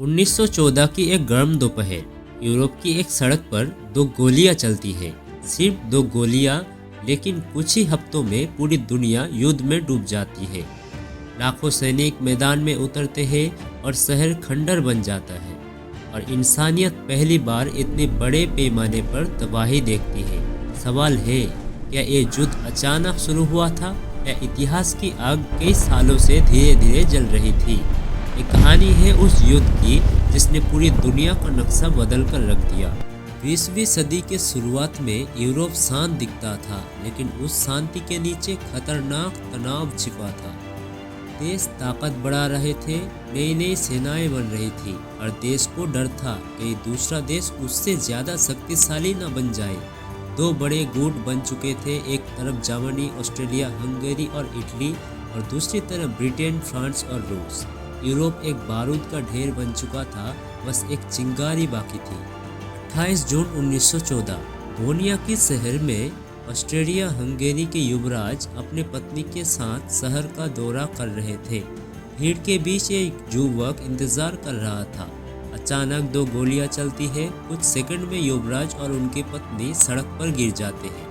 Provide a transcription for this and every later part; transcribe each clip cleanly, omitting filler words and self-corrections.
1914 की एक गर्म दोपहर यूरोप की एक सड़क पर दो गोलियां चलती है। सिर्फ दो गोलियां, लेकिन कुछ ही हफ्तों में पूरी दुनिया युद्ध में डूब जाती है। लाखों सैनिक मैदान में उतरते हैं और शहर खंडर बन जाता है और इंसानियत पहली बार इतने बड़े पैमाने पर तबाही देखती है। सवाल है, क्या ये युद्ध अचानक शुरू हुआ था या इतिहास की आग कई सालों से धीरे धीरे जल रही थी? एक कहानी है उस युद्ध की जिसने पूरी दुनिया का नक्शा बदल कर रख दिया। 20वीं सदी के शुरुआत में यूरोप शांत दिखता था, लेकिन उस शांति के नीचे खतरनाक तनाव छिपा था। देश ताकत बढ़ा रहे थे, नई नई सेनाएं बन रही थी और देश को डर था कि दूसरा देश उससे ज्यादा शक्तिशाली न बन जाए। दो बड़े गुट बन चुके थे, एक तरफ जर्मनी, ऑस्ट्रेलिया, हंगेरी और इटली और दूसरी तरफ ब्रिटेन, फ्रांस और रूस। यूरोप एक बारूद का ढेर बन चुका था, बस एक चिंगारी बाकी थी। 28 जून 1914 बोनिया के शहर में ऑस्ट्रिया हंगेरी के युवराज अपने पत्नी के साथ शहर का दौरा कर रहे थे। भीड़ के बीच एक युवक इंतजार कर रहा था। अचानक दो गोलियां चलती है। कुछ सेकंड में युवराज और उनकी पत्नी सड़क पर गिर जाते हैं।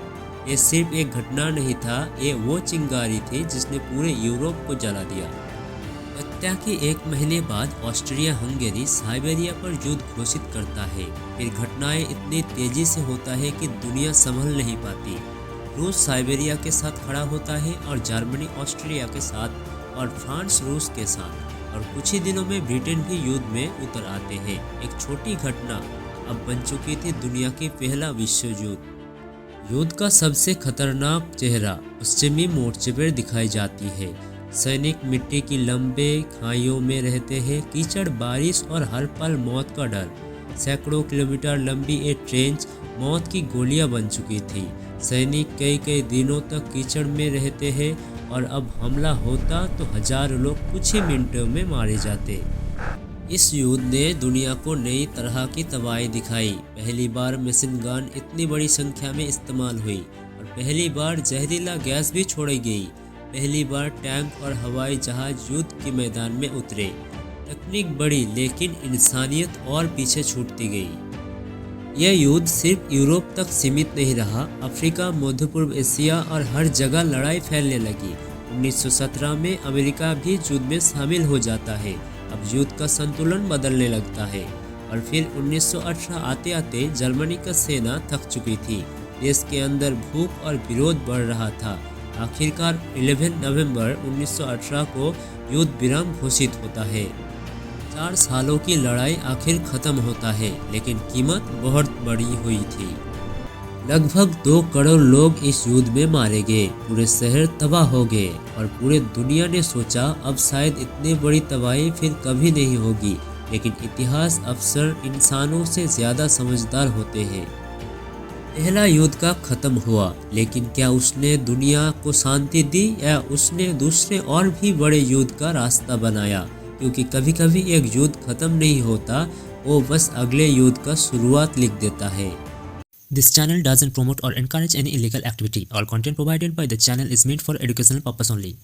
ये सिर्फ एक घटना नहीं था, ये वो चिंगारी थी जिसने पूरे यूरोप को जला दिया। हत्या के एक महीने बाद ऑस्ट्रिया हंगेरी साइबेरिया पर युद्ध घोषित करता है। फिर घटनाएं इतनी तेजी से होता है कि दुनिया संभल नहीं पाती। रूस साइबेरिया के साथ खड़ा होता है और जर्मनी ऑस्ट्रिया के साथ और फ्रांस रूस के साथ, और कुछ ही दिनों में ब्रिटेन भी युद्ध में उतर आते हैं। एक छोटी घटना अब बन चुकी थी दुनिया की पहला विश्व युद्ध। युद्ध का सबसे खतरनाक चेहरा पश्चिमी मोर्चे पर दिखाई जाती है। सैनिक मिट्टी की लंबे खाइयों में रहते हैं, कीचड़, बारिश और हर पल मौत का डर। सैकड़ों किलोमीटर लंबी ये ट्रेंच मौत की गोलियां बन चुकी थी। सैनिक कई कई दिनों तक कीचड़ में रहते हैं और अब हमला होता तो हजारों लोग कुछ ही मिनटों में मारे जाते। इस युद्ध ने दुनिया को नई तरह की तबाही दिखाई। पहली बार मशीन गन इतनी बड़ी संख्या में इस्तेमाल हुई और पहली बार जहरीला गैस भी छोड़ी गई। पहली बार टैंक और हवाई जहाज युद्ध के मैदान में उतरे। तकनीक बढ़ी, लेकिन इंसानियत और पीछे छूटती गई। यह युद्ध सिर्फ यूरोप तक सीमित नहीं रहा। अफ्रीका, मध्य पूर्व एशिया और हर जगह लड़ाई फैलने लगी। 1917 में अमेरिका भी युद्ध में शामिल हो जाता है। अब युद्ध का संतुलन बदलने लगता है। और फिर 1918 आते आते जर्मनी का सेना थक चुकी थी। देश के अंदर भूख और विरोध बढ़ रहा था। आखिरकार 11 नवंबर 1918 को युद्ध विराम घोषित होता है। 4 सालों की लड़ाई आखिर खत्म होता है, लेकिन कीमत बहुत बड़ी हुई थी। लगभग 2 करोड़ लोग इस युद्ध में मारे गए। पूरे शहर तबाह हो गए और पूरे दुनिया ने सोचा अब शायद इतनी बड़ी तबाही फिर कभी नहीं होगी। लेकिन इतिहास अक्सर इंसानों से ज्यादा समझदार होते हैं। पहला युद्ध का खत्म हुआ, लेकिन क्या उसने दुनिया को शांति दी या उसने दूसरे और भी बड़े युद्ध का रास्ता बनाया? क्योंकि कभी कभी एक युद्ध खत्म नहीं होता, वो बस अगले युद्ध का शुरुआत लिख देता है। This channel doesn't promote or encourage any illegal activity. All content provided by the channel is meant for educational purpose only.